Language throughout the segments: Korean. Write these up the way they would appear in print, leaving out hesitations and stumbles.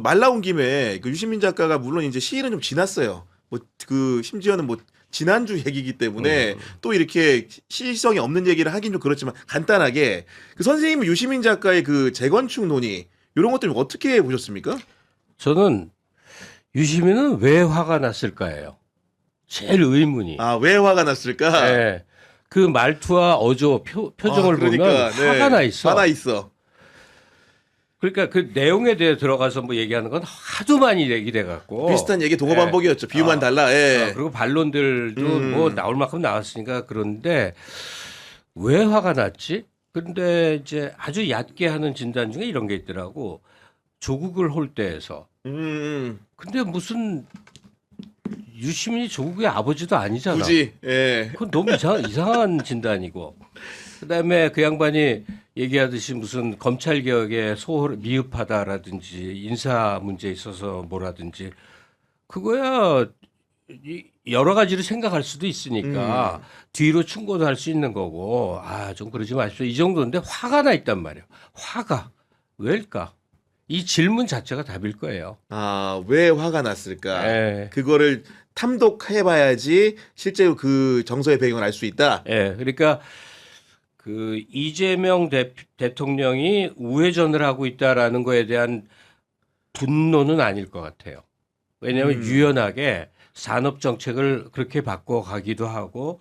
말 나온 김에 그 유시민 작가가 물론 이제 시일은 좀 지났어요. 뭐 그 심지어는 뭐 지난주 얘기이기 때문에 또 이렇게 시의성이 없는 얘기를 하긴 좀 그렇지만 간단하게 그 선생님은 유시민 작가의 그 재건축 논의 이런 것들 어떻게 보셨습니까? 저는 유시민은 왜 화가 났을까예요. 제일 의문이. 아, 왜 화가 났을까? 네. 그 말투와 어조 표정을 그러니까, 보면 화가 나 있어. 화나 있어. 그러니까 그 내용에 대해 들어가서 뭐 얘기하는 건 하도 많이 얘기돼 갖고 비슷한 얘기 동어반복이었죠. 비유만 달라. 예. 그리고 반론들도 뭐 나올 만큼 나왔으니까. 그런데 왜 화가 났지? 근데 이제 아주 얕게 하는 진단 중에 이런 게 있더라고. 조국을 홀대해서. 근데 무슨 유시민이 조국의 아버지도 아니잖아. 굳이. 예. 그건 너무 이상한 진단이고. 그다음에 그 양반이 얘기하듯이 무슨 검찰 개혁에 미흡하다라든지 인사 문제에 있어서 뭐라든지 그거야 여러 가지로 생각할 수도 있으니까 뒤로 충고도 할 수 있는 거고 좀 그러지 마십시오. 이 정도인데 화가 나 있단 말이에요. 화가 왜일까? 이 질문 자체가 답일 거예요. 아, 왜 화가 났을까? 네. 그거를 탐독해봐야지 실제로 그 정서의 배경을 알 수 있다. 예, 그러니까 그 이재명 대통령이 우회전을 하고 있다라는 거에 대한 분노는 아닐 것 같아요. 왜냐하면 유연하게 산업 정책을 그렇게 바꿔가기도 하고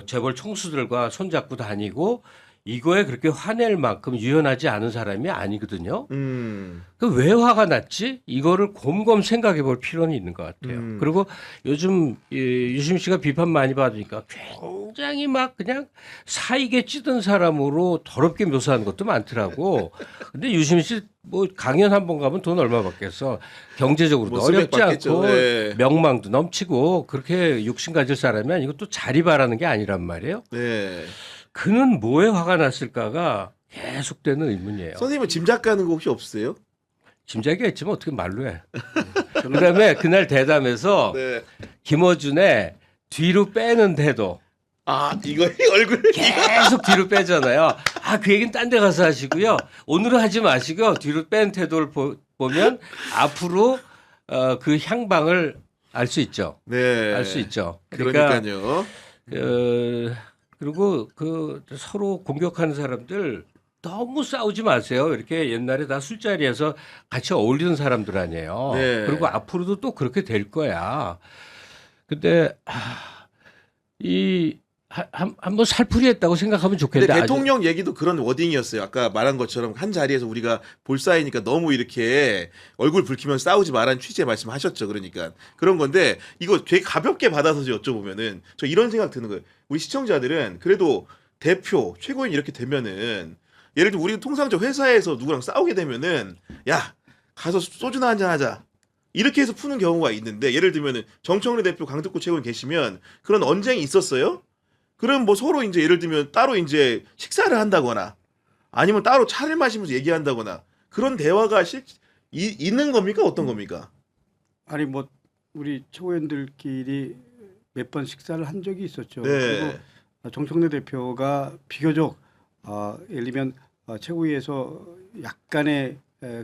재벌 총수들과 손잡고 다니고 이거에 그렇게 화낼 만큼 유연하지 않은 사람이 아니거든요. 그 왜 화가 났지? 이거를 곰곰 생각해 볼 필요는 있는 것 같아요. 그리고 요즘 유시민 씨가 비판 많이 받으니까 굉장히 막 그냥 사익에 찌든 사람으로 더럽게 묘사하는 것도 많더라고. 근데 유시민 씨 뭐 강연 한 번 가면 돈 얼마 받겠어. 경제적으로도 뭐 수백 어렵지 받겠죠. 않고 네. 명망도 넘치고 그렇게 욕심 가질 사람이 아니고 또 자리바라는 게 아니란 말이에요. 네. 그는 뭐에 화가 났을까가 계속되는 의문이에요. 선생님은 짐작가는 거 혹시 없으세요? 짐작이 있지만 어떻게 말로 해. 그다음에 그날 대담에서 네. 김어준의 뒤로 빼는 태도 아, 이거 얼굴. 계속 뒤로 빼잖아요. 그 얘기는 딴 데 가서 하시고요. 오늘은 하지 마시고 뒤로 뺀 태도를 보면 앞으로 그 향방을 알 수 있죠. 네. 알 수 있죠. 그러니까 그러니까요. 그리고 그 서로 공격하는 사람들 너무 싸우지 마세요. 이렇게 옛날에 다 술자리에서 같이 어울리는 사람들 아니에요. 네. 그리고 앞으로도 또 그렇게 될 거야. 근데 한번 살풀이했다고 생각하면 근데 좋겠는데 대통령 얘기도 그런 워딩이었어요. 아까 말한 것처럼 한 자리에서 우리가 볼 사이니까 너무 이렇게 얼굴 붉히면 싸우지 말라는 취지의 말씀하셨죠. 그러니까 그런 건데 이거 되게 가볍게 받아서 여쭤보면은 저 이런 생각 드는 거예요. 우리 시청자들은 그래도 대표 최고위원 이렇게 되면은 예를 들어 우리 통상적 회사에서 누구랑 싸우게 되면은 야 가서 소주나 한잔 하자. 이렇게 해서 푸는 경우가 있는데 예를 들면은 정청래 대표 강덕구 최고위원 계시면 그런 언쟁이 있었어요? 그럼 뭐 서로 이제 예를 들면 따로 이제 식사를 한다거나 아니면 따로 차를 마시면서 얘기한다거나 그런 대화가 있는 겁니까? 어떤 겁니까? 아니 뭐 우리 최고위원들끼리 몇 번 식사를 한 적이 있었죠. 네. 그리고 정청래 대표가 비교적 예를 들면 최고위에서 약간의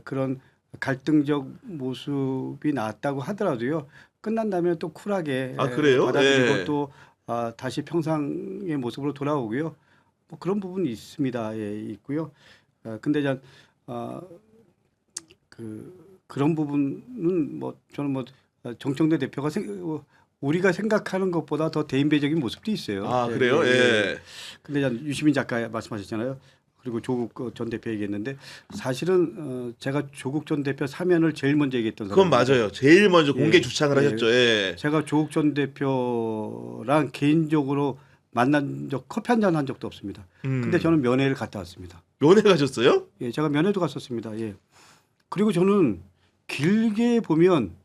그런 갈등적 모습이 나왔다고 하더라도요. 끝난 다음에 또 쿨하게 그래요? 받아들이고 네. 또 다시 평상의 모습으로 돌아오고요. 뭐 그런 부분이 있습니다. 예, 있고요. 근데 그런 부분은 뭐 저는 뭐 정청래 대표가 우리가 생각하는 것보다 더 대인배적인 모습도 있어요. 그래요? 예. 근데 유시민 작가 말씀하셨잖아요. 그리고 조국 전 대표 얘기했는데 사실은 제가 조국 전 대표 사면을 제일 먼저 얘기했던 그건 사람입니다. 맞아요. 제일 먼저 공개 예. 주창을 예. 하셨죠. 예. 제가 조국 전 대표랑 개인적으로 만난 적 커피 한잔 한 적도 없습니다. 근데 저는 면회를 갔다 왔습니다. 면회 가셨어요? 예, 제가 면회도 갔었습니다. 예. 그리고 저는 길게 보면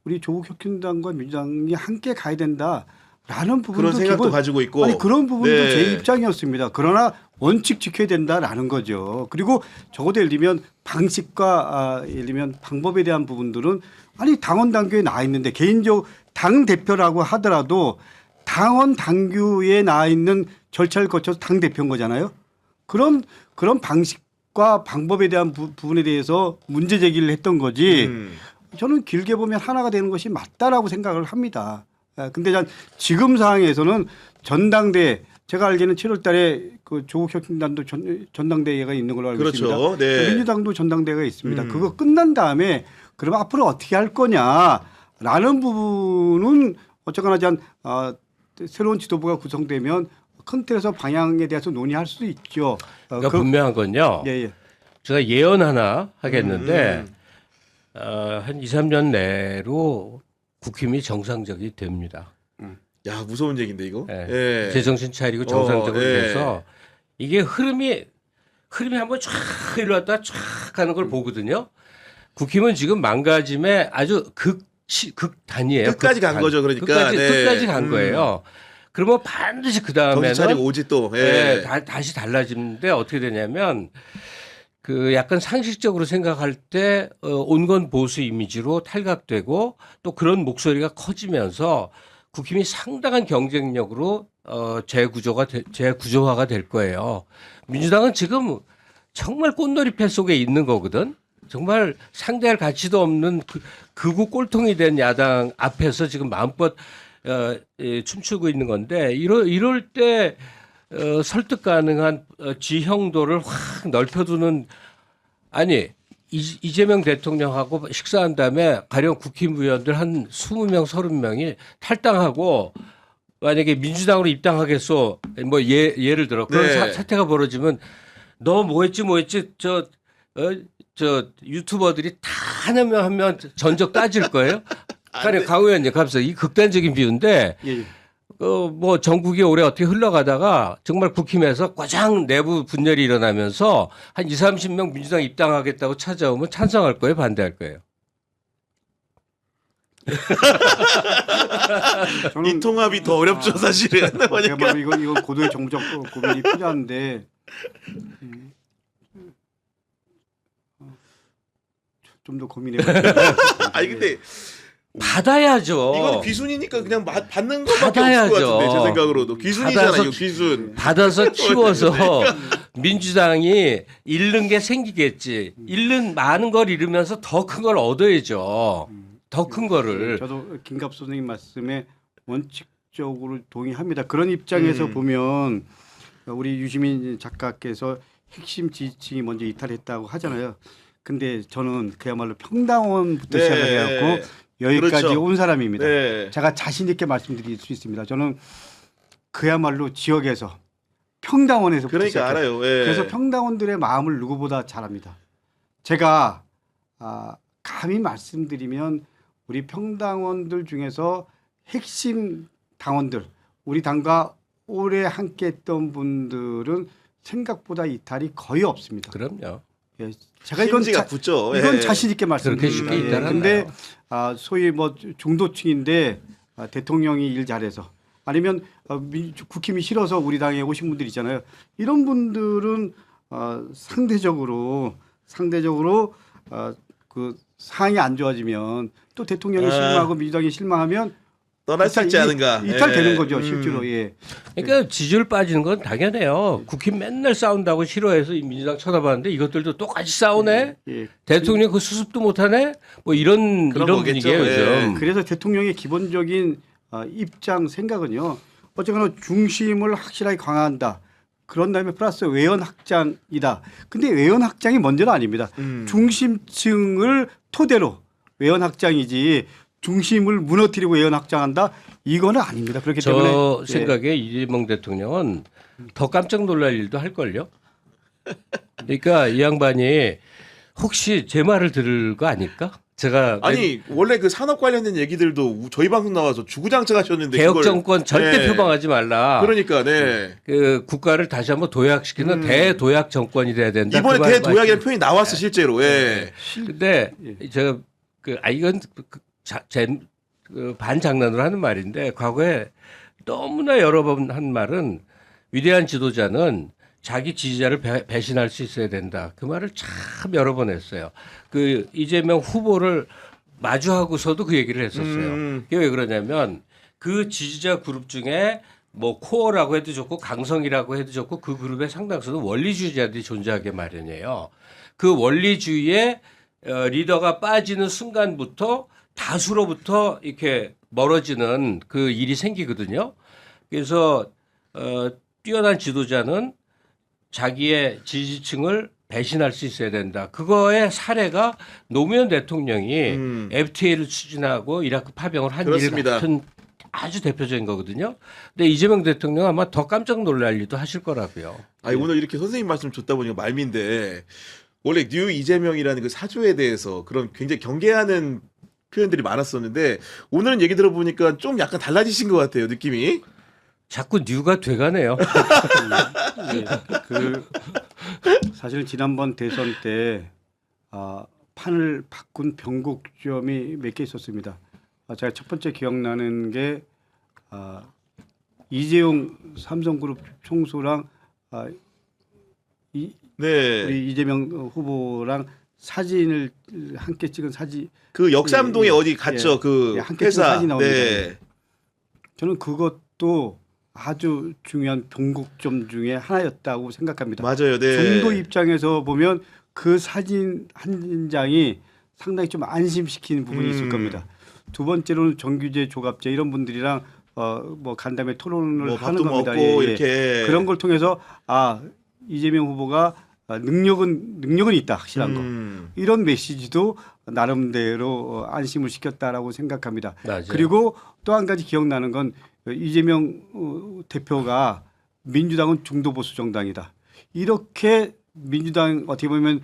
우리 조국 혁신당과 민주당이 함께 가야 된다라는 부분도 그런 생각도 가지고 있고. 아니 그런 부분도 네. 제 입장이었습니다. 그러나 원칙 지켜야 된다라는 거죠. 그리고 적어도 예를 들면 방식과 예를 들면 방법에 대한 부분들은 아니 당원 당규에 나와 있는데 개인적 당 대표라고 하더라도 당원 당규에 나와 있는 절차를 거쳐서 당 대표인 거잖아요. 그런 방식과 방식과 방법에 대한 부분에 대해서 문제 제기를 했던 거지. 음. 저는 길게 보면 하나가 되는 것이 맞다라고 생각을 합니다. 근데 지금 상황에서는 전당대 제가 알기에는 7월 달에 그 조국 혁신단도 전당대회가 있는 걸로 알고 그렇죠. 있습니다. 네. 민주당도 전당대회가 있습니다. 그거 끝난 다음에 그럼 앞으로 어떻게 할 거냐라는 부분은 어쨌거나 새로운 지도부가 구성되면 큰 틀에서 방향에 대해서 논의할 수도 있죠. 그러니까 분명한 건요. 예. 제가 예언 하나 하겠는데 한 2, 3년 내로 국힘이 정상적이 됩니다. 야 무서운 얘기인데 이거. 예. 예. 제정신 차리고 정상적으로 예. 돼서 이게 흐름이 한번 쫙 일로 왔다 쫙 가는 걸 보거든요. 국힘은 지금 망가짐에 아주 극단이에요. 끝까지 간 거죠, 그러니까. 네. 끝까지 간 거예요. 그러면 반드시 그 정신 차리고 다음에는 오지 또. 예. 다시 달라지는데 어떻게 되냐면 그 약간 상식적으로 생각할 때 온건 보수 이미지로 탈각되고 또 그런 목소리가 커지면서 국힘이 상당한 경쟁력으로 재구조화가 될 거예요. 민주당은 지금 정말 꽃놀이패 속에 있는 거거든. 정말 상대할 가치도 없는 극우 꼴통이 된 야당 앞에서 지금 마음껏 춤추고 있는 건데 이럴 때 설득 가능한 지형도를 확 넓혀두는 아니 이재명 대통령하고 식사한 다음에 가령 국힘 의원들 한 20명 30명이 탈당하고 만약에 민주당으로 입당하겠소 뭐 예를 들어 그런 네. 사태가 벌어지면 너 뭐했지 저 유튜버들이 다 하면 전적 따질 거예요. 그러니까 강 의원님 감사 이 극단적인 비유인데 예. 뭐 전국이 올해 어떻게 흘러가다가 정말 국힘에서 과장 내부 분열이 일어나면서 한 2, 30명 민주당 입당하겠다고 찾아오면 찬성할 거예요, 반대할 거예요. 이 통합이 더 어렵죠 사실은. 그러니까 이건 고도의 정적 고민이 필요한데 좀 더 고민해봐야 아니 근데 받아야죠. 이건 귀순이니까 그냥 받는 것밖에 없을 받아야죠. 것 같은데 제 생각으로도 귀순이잖아요. 귀순. 받아서 키워서 민주당이 잃는 게 생기겠지. 잃는 많은 걸 잃으면서 더 큰 걸 얻어야죠. 더 큰 거를. 저도 김갑 선생님 말씀에 원칙적으로 동의합니다. 그런 입장에서 보면 우리 유시민 작가께서 핵심 지지층이 먼저 이탈했다고 하잖아요. 근데 저는 그야말로 평당원부터 네. 시작해갖고 여기까지 그렇죠. 온 사람입니다. 네. 제가 자신 있게 말씀드릴 수 있습니다. 저는 그야말로 지역에서 평당원에서부터 그러니까 시작해요. 알아요. 예. 그래서 평당원들의 마음을 누구보다 잘 압니다. 제가 감히 말씀드리면 우리 평당원들 중에서 핵심 당원들, 우리 당과 오래 함께했던 분들은 생각보다 이탈이 거의 없습니다. 그럼요. 예, 제가 이건 심지가 붙죠. 이건 예. 자신 있게 그렇게 쉽게 말씀드립니다. 이탈하나요? 근데 소위 뭐 중도층인데 대통령이 일 잘해서 아니면 국힘이 싫어서 우리 당에 오신 분들 있잖아요. 이런 분들은 상대적으로 그 상황이 안 좋아지면 또 대통령이 실망하고 민주당이 실망하면 떠날 수 있지 않은가. 이탈되는 예. 거죠, 실제로. 예. 그러니까 지지율 빠지는 건 당연해요. 국힘 맨날 싸운다고 싫어해서 이 민주당 쳐다봤는데 이것들도 똑같이 싸우네. 예. 대통령 그 수습도 못하네. 뭐 이런 그런 거겠죠. 분위기예요 예. 요즘. 그래서 대통령의 기본적인 입장 생각은요. 어쨌거나 중심을 확실하게 강화한다. 그런 다음에 플러스 외연 확장이다. 근데 외연 확장이 먼저는 아닙니다. 중심층을 토대로 외연 확장이지 중심을 무너뜨리고 외연 확장한다. 이거는 아닙니다. 그렇기 때문에 저 생각에 이재명 대통령은 더 깜짝 놀랄 일도 할 걸요. 그러니까 이 양반이 혹시 제 말을 들을 거 아닐까? 제가 아니 원래 그 산업 관련된 얘기들도 저희 방송 나와서 주구장창 하셨는데 개혁 그걸- 정권 절대 네. 표방하지 말라. 그러니까 네. 그 국가를 다시 한번 도약시키는 대도약 정권이 돼야 된다. 이번에 그 말- 대도약이라는 표현이 나왔어 실제로. 예. 근데 제가 이건 반장난으로 하는 말인데 과거에 너무나 여러 번 한 말은 위대한 지도자는 자기 지지자를 배신할 수 있어야 된다. 그 말을 참 여러 번 했어요. 그 이재명 후보를 마주하고서도 그 얘기를 했었어요. 그게 왜 그러냐면 그 지지자 그룹 중에 뭐 코어라고 해도 좋고 강성이라고 해도 좋고 그 그룹의 상당수는 원리주의자들이 존재하게 마련이에요. 그 원리주의의 리더가 빠지는 순간부터 다수로부터 이렇게 멀어지는 그 일이 생기거든요. 그래서 뛰어난 지도자는 자기의 지지층을 배신할 수 있어야 된다. 그거의 사례가 노무현 대통령이 FTA를 추진하고 이라크 파병을 한 일 그렇습니다. 같은 아주 대표적인 거거든요. 근데 이재명 대통령 아마 더 깜짝 놀랄 일도 하실 거라고요. 아니 오늘 이렇게 선생님 말씀 듣다 보니까 말미인데 원래 뉴 이재명이라는 그 사조에 대해서 그런 굉장히 경계하는 표현들이 많았었는데 오늘은 얘기 들어보니까 좀 약간 달라지신 것 같아요 느낌이. 자꾸 뉴가 돼가네요. 예, 그 사실 지난번 대선 때 판을 바꾼 변곡점이 몇 개 있었습니다. 제가 첫 번째 기억나는 게 이재용 삼성그룹 총수랑 네. 우리 이재명 후보랑 사진을 함께 찍은 사진. 그 역삼동에 예, 어디 갔죠 예. 그 예, 함께 회사. 찍은 사진이 나옵니다. 네. 저는 그것도 아주 중요한 변곡점 중에 하나였다고 생각합니다. 맞아요. 네. 중도 입장에서 보면 그 사진 한 장이 상당히 좀 안심시키는 부분이 있을 겁니다. 두 번째로는 정규제, 조갑제 이런 분들이랑 뭐 간담회 토론을 뭐 하는 밥도 겁니다. 먹고 이렇게 그런 걸 통해서 이재명 후보가 능력은 있다 확실한 거. 이런 메시지도 나름대로 안심을 시켰다라고 생각합니다. 맞아요. 그리고 또 한 가지 기억나는 건 이재명 대표가 민주당은 중도 보수 정당이다. 이렇게 민주당 어떻게 보면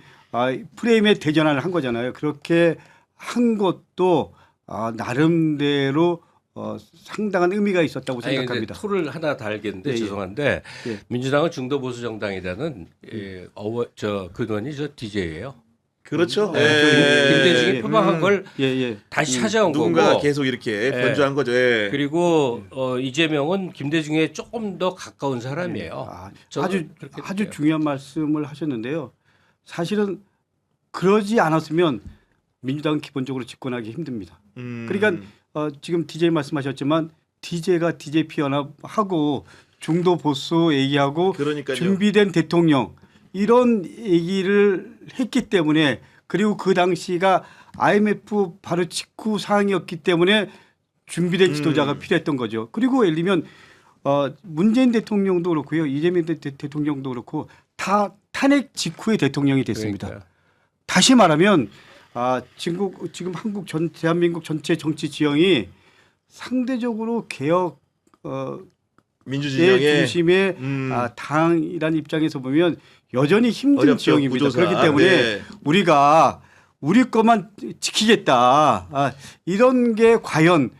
프레임에 대전환을 한 거잖아요. 그렇게 한 것도 나름대로 상당한 의미가 있었다고 아니, 생각합니다. 근데 토를 하나 달겠는데 예, 예. 죄송한데 예. 민주당은 중도 보수 정당이라는 저 근원이 저 DJ예요. 그렇죠. 김대중이 예. 표방한 걸 예. 다시 찾아온 누군가 거고. 계속 이렇게 예. 변주한 거죠. 예. 그리고 이재명은 김대중에 조금 더 가까운 사람이에요. 저는 그렇게 아주 느껴요. 중요한 말씀을 하셨는데요. 사실은 그러지 않았으면 민주당은 기본적으로 집권하기 힘듭니다. 그러니까 지금 DJ 말씀하셨지만 DJ가 DJ 피연합하고 중도 보수 얘기하고 그러니까요. 준비된 대통령 이런 얘기를 했기 때문에 그리고 그 당시가 IMF 바로 직후 상황이었기 때문에 준비된 지도자가 필요했던 거죠. 그리고 예를 들면 문재인 대통령도 그렇고요. 이재명 대통령도 그렇고 다 탄핵 직후의 대통령이 됐습니다. 그러니까요. 다시 말하면 지금 대한민국 전체 정치 지형이 상대적으로 개혁 민주진영의 중심의 당이라는 입장에서 보면 여전히 힘든 어렵죠, 지형입니다. 구조상. 그렇기 때문에 네. 우리가 우리 것만 지키겠다 이런 게 과연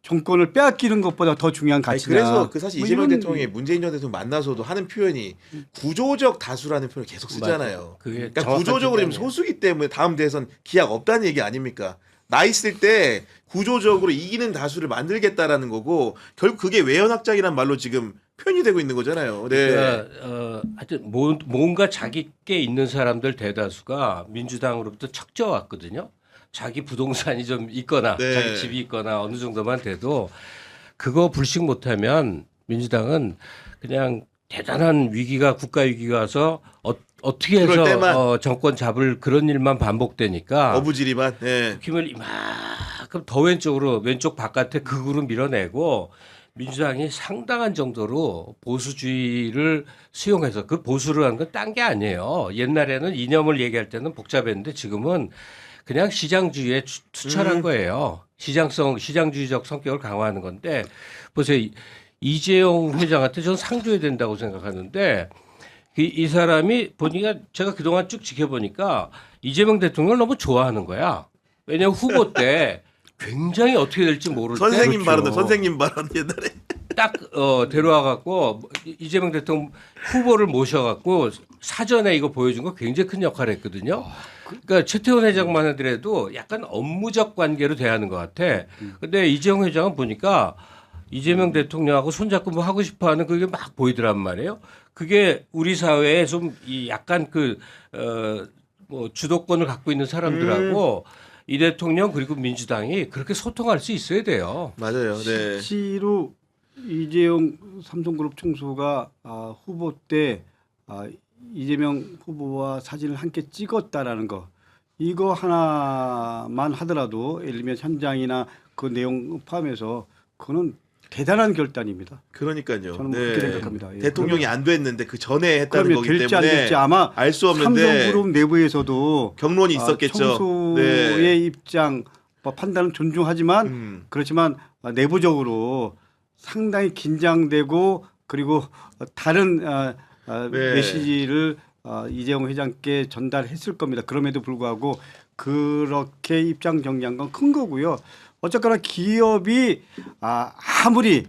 정권을 빼앗기는 것보다 더 중요한 아니, 가치냐. 그래서 그 사실 뭐 이재명 이런- 대통령이 문재인 전 대통령 만나서도 하는 표현이 구조적 다수라는 표현을 계속 쓰잖아요. 맞아요. 그게 그러니까 정확한 구조적으로 지금 표현이에요. 소수기 때문에 다음 대선 기약 없다는 얘기 아닙니까? 나 있을 때 구조적으로 이기는 다수를 만들겠다라는 거고 결국 그게 외연확장이란 말로 지금 표현이 되고 있는 거잖아요. 네. 그러니까 하여튼 뭔가 자기께 있는 사람들 대다수가 민주당으로부터 척져왔거든요. 자기 부동산이 좀 있거나 네. 자기 집이 있거나 어느 정도만 돼도 그거 불식 못하면 민주당은 그냥 대단한 위기가 국가 위기가 와서 어떻게 그럴 때만. 해서 정권 잡을 그런 일만 반복되니까 어부지리만. 네. 힘을 이만큼 더 왼쪽 바깥에 극으로 밀어내고 민주당이 상당한 정도로 보수주의를 수용해서 그 보수를 하는 건 딴 게 아니에요. 옛날에는 이념을 얘기할 때는 복잡했는데 지금은 그냥 시장주의에 투철한 거예요. 시장주의적 성격을 강화하는 건데 보세요. 이재용 회장한테 저는 상줘야 된다고 생각하는데 이 사람이 보니까 제가 그동안 쭉 지켜보니까 이재명 대통령을 너무 좋아하는 거야. 왜냐하면 후보 때 굉장히 어떻게 될지 모를 때 선생님 그렇죠. 발언, 선생님 발언 옛날에. 딱 데려와 갖고 이재명 대통령 후보를 모셔 갖고 사전에 이거 보여준 거 굉장히 큰 역할을 했거든요. 그러니까 최태원 회장만 하더라도 약간 업무적 관계로 대하는 것 같아. 근데 이재용 회장은 보니까 이재명 대통령하고 손잡고 뭐 하고 싶어 하는 그게 막 보이더란 말이에요. 그게 우리 사회에 좀 이 약간 뭐 주도권을 갖고 있는 사람들하고 이 대통령 그리고 민주당이 그렇게 소통할 수 있어야 돼요. 맞아요. 네. 실제로 이재용 삼성그룹 총수가 후보 때 이재명 후보와 사진을 함께 찍었다라는 거 이거 하나만 하더라도 예를 들면 현장이나 그 내용 포함해서 그거는 대단한 결단입니다. 그러니까요. 저는 그렇게 생각합니다. 예. 대통령이 안 됐는데 그 전에 했다는 그러면 거기 될지 안 때문에 될지 아마 알 수 없는데 삼성그룹 내부에서도 경론이 있었겠죠. 총수의 네. 입장 판단은 존중하지만 그렇지만 내부적으로 상당히 긴장되고 그리고 다른 네. 메시지를 이재용 회장께 전달했을 겁니다. 그럼에도 불구하고 그렇게 입장 정리한 건 큰 거고요. 어쨌거나 기업이 아무리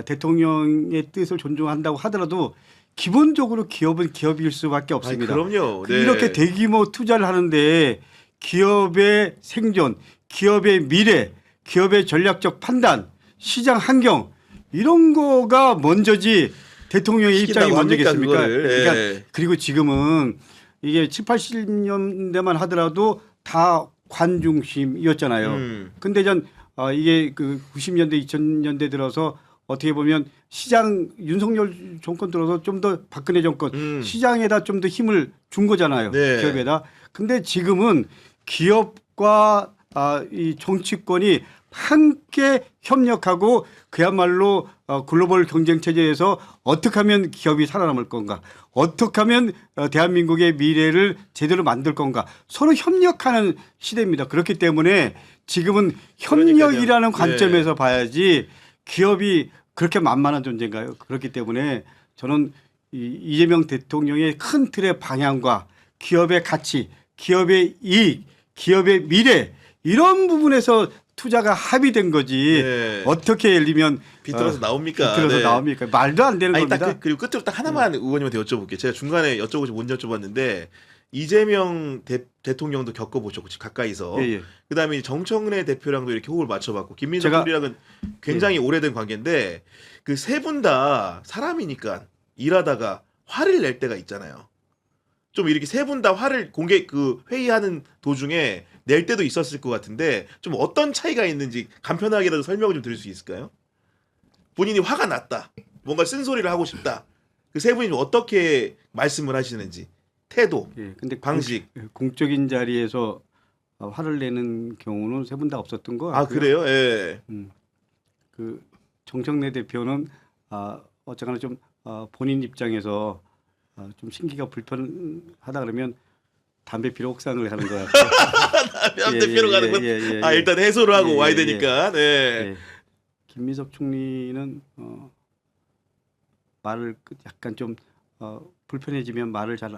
대통령의 뜻을 존중한다고 하더라도 기본적으로 기업은 기업일 수밖에 없습니다. 그럼요. 네. 이렇게 대규모 투자를 하는데 기업의 생존, 기업의 미래, 기업의 전략적 판단, 시장 환경 이런 거가 먼저지 대통령의 입장이 시킨다고 합니까, 먼저겠습니까? 그거를? 그러니까 예. 그리고 지금은 이게 7, 80년대만 하더라도 다 관중심이었잖아요. 근데 이게 그 90년대, 2000년대 들어서 어떻게 보면 시장 윤석열 정권 들어서 좀 더 박근혜 정권 시장에다 좀 더 힘을 준 거잖아요. 네. 기업에다. 근데 지금은 기업과 이 정치권이 함께 협력하고 그야말로 글로벌 경쟁 체제에서 어떻게 하면 기업이 살아남을 건가, 어떻게 하면 대한민국의 미래를 제대로 만들 건가 서로 협력하는 시대입니다. 그렇기 때문에 지금은 협력이라는 그러니까요. 관점에서 봐야지 기업이 그렇게 만만한 존재인가요? 그렇기 때문에 저는 이재명 대통령의 큰 틀의 방향과 기업의 가치, 기업의 이익, 기업의 미래 이런 부분에서 투자가 합의된 거지 네. 어떻게 예를 들면 비틀어서 나옵니까? 비틀어서 네. 나옵니까? 말도 안 되는 아니, 겁니다. 그리고 끝으로 딱 하나만 의원님한테 여쭤볼게요. 제가 중간에 여쭤보지 못 여쭤봤는데 이재명 대통령도 겪어보셨고 가까이서 예, 예. 그다음에 정청래 대표랑도 이렇게 호흡을 맞춰봤고 김민석 제가- 총리랑은 굉장히 오래된 관계인데 그 세 분 다 사람이니까 일하다가 화를 낼 때가 있잖아요. 좀 이렇게 세 분 다 화를 회의하는 도중에 낼 때도 있었을 것 같은데 좀 어떤 차이가 있는지 간편하게라도 설명을 좀 드릴 수 있을까요? 본인이 화가 났다. 뭔가 쓴소리를 하고 싶다. 그 세 분이 어떻게 말씀을 하시는지 태도, 예, 근데 방식. 공적인 자리에서 화를 내는 경우는 세 분 다 없었던 거 같고요. 아 그래요? 예. 그 정청래 대표는 어쨌거나 좀 본인 입장에서 좀 심기가 불편하다 그러면 담배 피러 옥상을 가는 거 같아요. 한 대표로 가는 건. 아 일단 해소를 하고 예, 와야 예, 되니까. 네. 예. 김민석 총리는 말을 약간 좀 불편해지면 말을 잘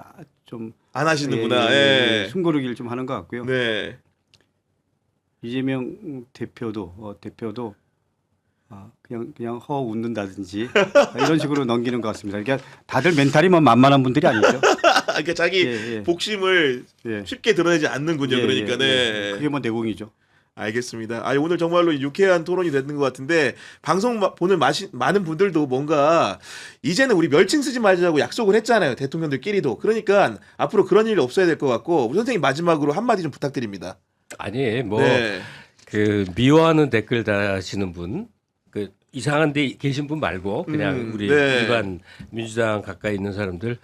좀 안 하시는구나. 예. 숨고르기를 좀 하는 것 같고요. 네. 이재명 대표도 그냥 허 웃는다든지 이런 식으로 넘기는 것 같습니다. 그러니까 다들 멘탈이 뭐 만만한 분들이 아니죠. 그러니까 자기 예. 복심을 예. 쉽게 드러내지 않는군요. 예, 그러니까 예, 네. 예. 그게 뭐 내공이죠. 알겠습니다. 오늘 정말로 유쾌한 토론이 됐는 것 같은데 방송 보는 많은 분들도 뭔가 이제는 우리 멸칭 쓰지 말자고 약속을 했잖아요. 대통령들끼리도. 그러니까 앞으로 그런 일이 없어야 될 것 같고 우리 선생님 마지막으로 한마디 좀 부탁드립니다. 아니 뭐 네. 그 미워하는 댓글 다시는 분, 그 이상한 데 계신 분 말고 그냥 우리 네. 일반 민주당 가까이 있는 사람들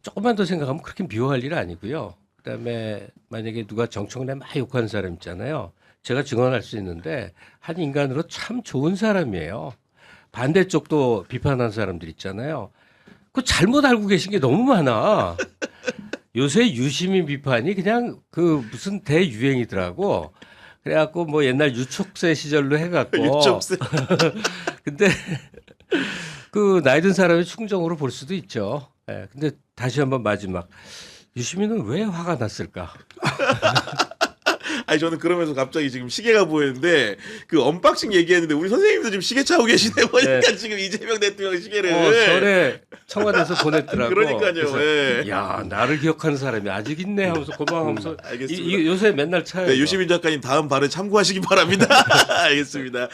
조금만 더 생각하면 그렇게 미워할 일 아니고요. 그다음에 만약에 누가 정청래 막 욕하는 사람 있잖아요. 제가 증언할 수 있는데 한 인간으로 참 좋은 사람이에요. 반대쪽도 비판한 사람들 있잖아요. 그 잘못 알고 계신 게 너무 많아. 요새 유시민 비판이 그냥 그 무슨 대유행이더라고. 그래갖고 뭐 옛날 유촉세 시절로 해갖고. 유촉세. 근데 그 나이 든 사람의 충정으로 볼 수도 있죠. 예. 근데 다시 한번 마지막. 유시민은 왜 화가 났을까? 저는 그러면서 갑자기 지금 시계가 보이는데 그 언박싱 얘기했는데 우리 선생님도 지금 시계 차고 계시네 보니까 네. 지금 이재명 대통령 시계를. 전에 청와대에서 보냈더라고. 그러니까요. 그래서 예. 야 나를 기억하는 사람이 아직 있네 하면서 고마워하면서 알겠습니다. 요새 맨날 차요. 네, 유시민 작가님 다음 발언 참고하시기 바랍니다. 알겠습니다.